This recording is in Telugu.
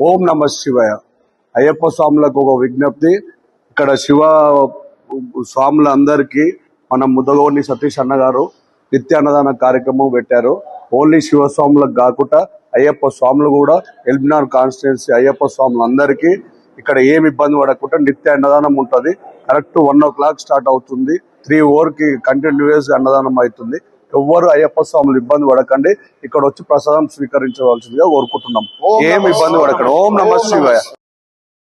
ఓం నమ శివాయ. అయ్యప్ప స్వాములకు ఒక విజ్ఞప్తి. ఇక్కడ శివ స్వాములందరికీ మన ముద్దగోని సతీష్ అన్న గారు నిత్యాన్నదాన కార్యక్రమం పెట్టారు. ఓన్లీ శివస్వాములకు కాకుండా అయ్యప్ప స్వాములు కూడా ఎల్బినార్ కాన్స్టిట్యున్సీ అయ్యప్ప స్వాములందరికీ ఇక్కడ ఏమి ఇబ్బంది పడకుండా నిత్య అన్నదానం ఉంటుంది. కరెక్ట్ 1 o'clock స్టార్ట్ అవుతుంది. 3 hours కి కంటిన్యూస్ అన్నదానం అవుతుంది. ఎవ్వరు అయ్యప్ప స్వాములు ఇబ్బంది పడకండి. ఇక్కడ వచ్చి ప్రసాదం స్వీకరించవలసిందిగా కోరుకుంటున్నాం. ఏమి ఇబ్బంది పడకండి. ఓం నమ శివాయ.